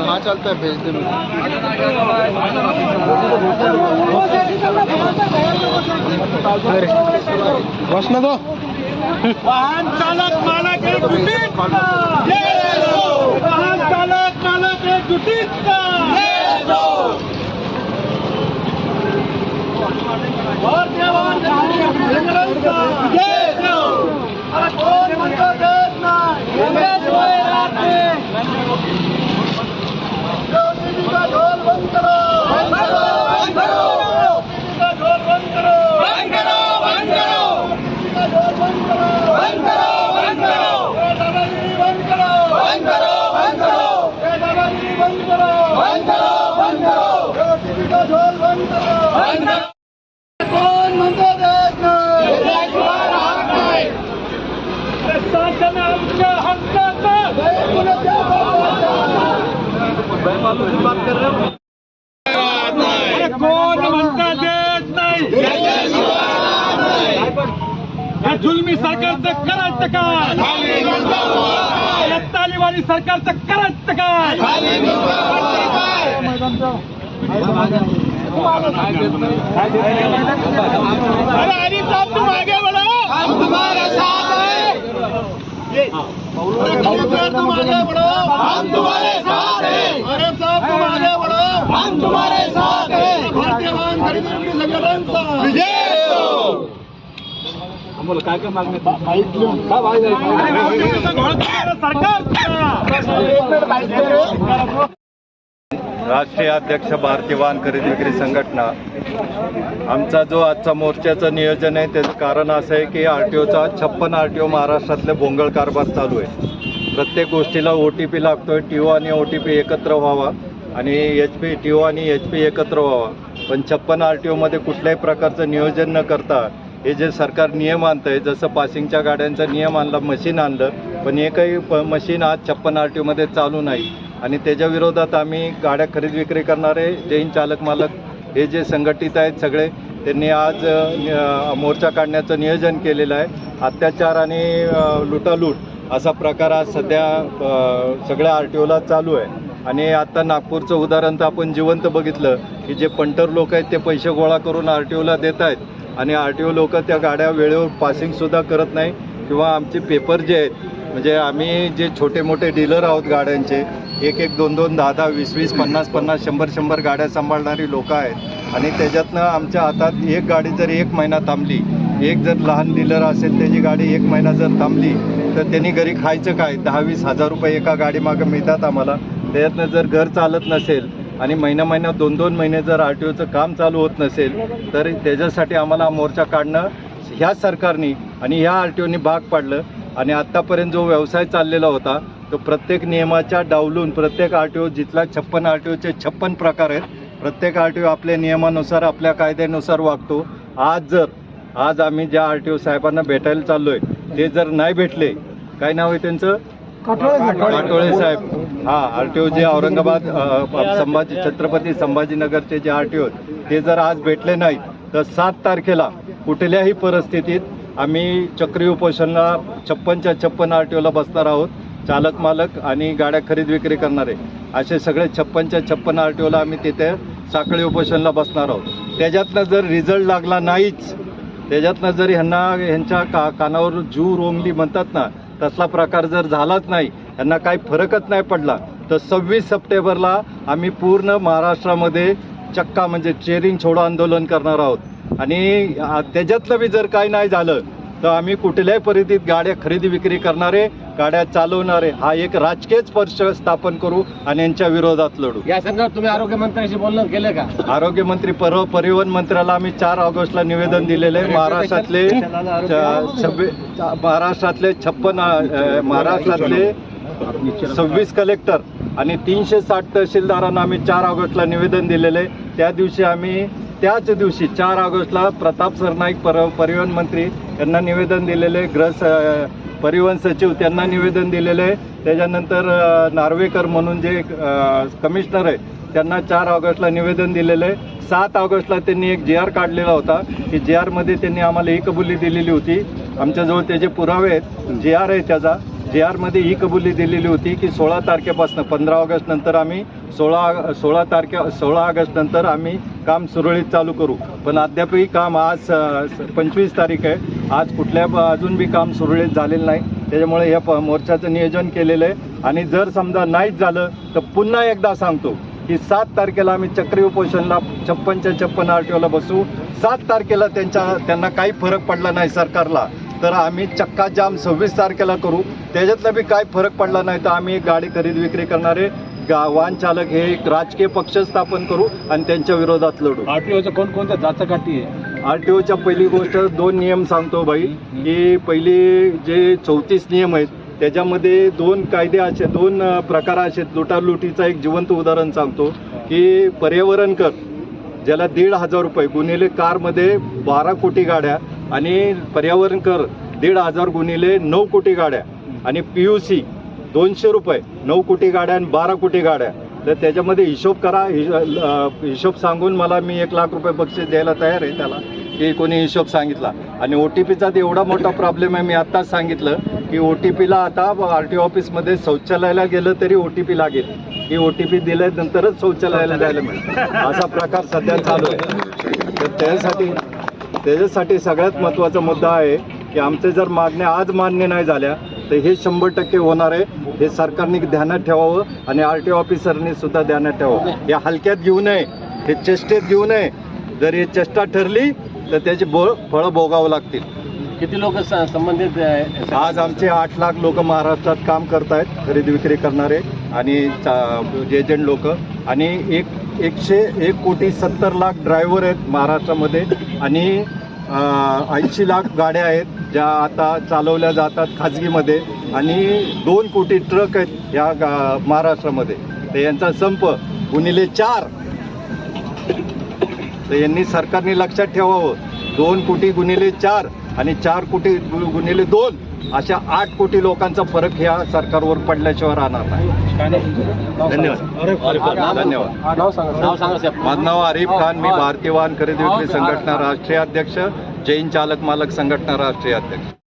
हाँ चलता है, भेज दे। घोषणा दो। वाहन चालक मालक एक जुटीत का, वाहन चालक मालक एक जुटीत का, कोण म्हणतो देत नाही, का ढोल बंद करो, बंद करो, बंद करो, का ढोल बंद करो, बंद करो, बंद करो, का ढोल बंद करो, बंद करो, बंद करो, दादागिरी बंद करो, बंद करो, बंद करो, दादागिरी बंद करो, बंद करो, बंद करो, का ढोल बंद करो, बंद करो। कोण म्हणतो देत नाही, शासन आमच्या हक्काचा बात कर रहे हो। कोण म्हणता देत नाही, या जुलमी सरकारचं करायचं काय, या तालिबानी सरकारचं करायचं काय। अरे आरिफ साहब तुम आगे बढ़ो, हम तुम्हारे साथ हैं। तुम आगे बढ़ो, हम तुम्हारे साथ हैं। आरिफ साहब तुम आगे बढ़ो, हम तुम्हारे साथ हैं। भारतीय वाहन खरेदी विक्री संघटनांचा विजय हो। काय काय मागणी सरकार। राष्ट्रीय अध्यक्ष भारतीय वाहन खरेदी विक्री संघटना, आमचा जो आजचा मोर्चाचं नियोजन आहे त्याचं कारण असं आहे की RTOचा 56 RTO महाराष्ट्रातले भोंगळ कारभार चालू आहे। प्रत्येक गोष्टीला OTP लागतोय, TO आणि OTP एकत्र व्हावा आणि HP TO आणि HP एकत्र व्हावा, पण 56 RTOमध्ये कुठल्याही प्रकारचं नियोजन न करता हे जे सरकार नियम आणतं आहे, जसं पासिंगच्या गाड्यांचा नियम आणला, मशीन आणलं, पण एकही मशीन आज 56 RTOमध्ये चालू नाही आणि त्याच्या विरोधात आम्ही गाड्या खरेदी विक्री करणारे जैन चालक मालक हे जे संघटित आहेत सगळे, त्यांनी आज मोर्चा काढण्याचं नियोजन केलेलं आहे। अत्याचार आणि लुटालूट असा प्रकार आज सध्या सगळ्या RTOला चालू आहे आणि आता नागपूरचं उदाहरण तर आपण जिवंत बघितलं की जे पंटर लोक आहेत ते पैसे गोळा करून RTOला देत आहेत आणि RTO लोक त्या गाड्या वेळेवर पासिंगसुद्धा करत नाही किंवा आमचे पेपर जे आहेत, म्हणजे आम्ही जे छोटे मोठे डीलर आहोत गाड्यांचे, 1-1, 2-2, 10-10, 20-20, 50-50, 100-100 गाड्या सांभाळणारी लोक आहेत आणि त्याच्यातनं आमच्या हातात एक गाडी जर 1 महिना थांबली, एक जर लहान डीलर असेल त्याची गाडी 1 महिना जर थांबली तर त्यांनी घरी खायचं काय, 10-20 हजार रुपये एका गाडीमागं मिळतात आम्हाला। त्याच्यातनं जर घर चालत नसेल आणि महिना 2-2 महिने जर RTOचं काम चालू होत नसेल तर त्याच्यासाठी आम्हाला मोर्चा काढणं ह्या सरकारने आणि ह्या RTOने भाग पाडलं आणि आत्तापर्यंत जो व्यवसाय चाललेला होता तो प्रत्येक नियमाच्या डावलून प्रत्येक RTO जिथला 56 RTOचे 56 प्रकार आहेत, प्रत्येक RTO आपल्या नियमानुसार आपल्या कायद्यानुसार वागतो। आज आम्ही ज्या RTO साहेबांना भेटायला चाललोय ते जर नाही भेटले, काय नाव आहे त्यांचं, काटोळे साहेब, हा RTO जे औरंगाबाद छत्रपती संभाजीनगरचे जे RTO ते जर आज भेटले नाहीत तर 7 तारखेला कुठल्याही परिस्थितीत आम्ही चक्री उपोषणला 56च्या 56 RTOला बसणार आहोत। चालक मालक आणि गाड्या खरेदी विक्री करणारे असे सगळे 56च्या 56 RTOला आम्ही तिथे साखळी उपोषणला बसणार आहोत। त्याच्यातनं जर रिझल्ट लागला नाहीच, त्याच्यातनं जर ह्यांच्या कानावर जू रोमली म्हणतात ना तसला प्रकार जर झालाच नाही, यांना काही फरकच नाही पडला तर 26 सप्टेंबरला आम्ही पूर्ण महाराष्ट्रामध्ये चक्का म्हणजे चेरिंग छोडो आंदोलन करणार आहोत आणि त्याच्यातलं बी जर काही नाही झालं तर आम्ही कुठल्याही परिस्थितीत गाड्या खरेदी विक्री करणारे, गाड्या चालवणारे हा एक राजकीय पक्ष स्थापन करू आणि यांच्या विरोधात लढू। या संदर्भात तुम्ही आरोग्यमंत्र्यांशी बोलणं केलं का? आरोग्यमंत्री परिवहन मंत्र्याला आम्ही 4 ऑगस्टला निवेदन दिलेलं आहे। महाराष्ट्रातले 26 कलेक्टर आणि 360 तहसीलदारांना आम्ही 4 ऑगस्टला निवेदन दिलेलं आहे। त्याच दिवशी 4 ऑगस्टला प्रताप सरनाईक परिवहन मंत्री यांना निवेदन दिलेलं आहे, परिवहन सचिव त्यांना निवेदन दिलेलं आहे। त्याच्यानंतर नार्वेकर म्हणून जे कमिशनर आहे त्यांना 4 ऑगस्टला निवेदन दिलेलं आहे। 7 ऑगस्टला त्यांनी एक GR काढलेला होता की GR मध्ये त्यांनी आम्हाला ही कबुली दिलेली होती, आमच्याजवळ त्याचे पुरावे आहेत, GR आहे त्याचा JR मध्ये ही कबुली दिलेली होती की 16 तारखेपासून 15 ऑगस्ट नंतर आम्ही 16 ऑगस्ट नंतर आम्ही काम सुरळीत चालू करू. पण अद्यापही काम आज 25 तारीख आहे, आज कुठल्या अजून बी काम सुरळीत झालेलं नाही. त्याच्यामुळे या मोर्चाचं नियोजन केलेलं आहे. आणि जर समजा नाहीच झालं तर पुन्हा एकदा सांगतो की 7 तारखेला आम्ही चक्री उपोषणला 56 RTOला बसू. 7 तारखेला त्यांना काही फरक पडला नाही सरकारला तर आम्ही चक्का जाम 26 तारखेला करू. त्याच्यातला बी काय फरक पडला नाही तर आम्ही एक गाडी खरेदी विक्री करणारे वाहन चालक हे एक राजकीय पक्ष स्थापन करू आणि त्यांच्या विरोधात लढू. आरटीओच्या कोणकोणत्या जाचकाठी आहे? RTOच्या पहिली गोष्ट 2 नियम सांगतो भाई, की पहिली जे 34 नियम आहेत त्याच्यामध्ये 2 कायदे असे 2 प्रकार असे. लुटालुटीचा एक जिवंत उदाहरण सांगतो की पर्यावरण कर ज्याला 1,500 रुपये गुणिले कारमध्ये 12 कोटी गाड्या आणि पर्यावरण कर 1,500 गुणिले 9 कोटी गाड्या आणि PUC 200 रुपये 9 कोटी गाड्या आणि 12 कोटी गाड्या. तर त्याच्यामध्ये हिशोब करा. हिशोब सांगून मला मी 1 लाख रुपये बक्षीस द्यायला तयार आहे त्याला की कोणी हिशोब सांगितला. आणि OTPचा एवढा मोठा प्रॉब्लेम आहे, मी आत्ताच सांगितलं की OTPला आता RTO ऑफिसमध्ये शौचालयाला गेलं तरी OTP लागेल की OTP दिल्यानंतरच शौचालयाला जायला मिळेल, असा प्रकार सध्या चालू आहे. तर त्याच्यासाठी सगळ्यात महत्त्वाचा मुद्दा आहे की आमचे जर मागण्या आज मान्य नाही झाल्या तर हे 100% होणार आहे. हे सरकारने ध्यानात ठेवावं आणि RTO ऑफिसरने सुद्धा ध्यानात ठेवावं. हे हलक्यात घेऊ नये, हे चेष्टेत घेऊ नये. जर हे चेष्टा ठरली तर त्याची फळं भोगावं लागतील. किती लोक संबंधित आहे? आज आमचे 8 लाख लोक महाराष्ट्रात काम करत आहेत, खरेदी विक्री करणारे आणि एजंट लोक. आणि 1,70,00,000 ड्रायव्हर आहेत महाराष्ट्रामध्ये आणि 80 लाख गाड्या आहेत ज्या आता चालवल्या जातात खाजगीमध्ये आणि 2 कोटी ट्रक आहेत या महाराष्ट्रामध्ये. तर यांचा संप गुणिले 4. तर यांनी सरकारने लक्षात ठेवावं 2 कोटी गुणिले 4 आणि 4 कोटी गुणिले 2 अशा 8 कोटी लोकांचा फरक ह्या सरकारवर पडल्याशिवाय राहणार नाही. धन्यवाद. नाव सांगा. माझं नाव आरिफ खान, मी भारतीय वाहन खरेदी विक्री संघटना राष्ट्रीय अध्यक्ष, जैन चालक मालक संघटना राष्ट्रीय अध्यक्ष.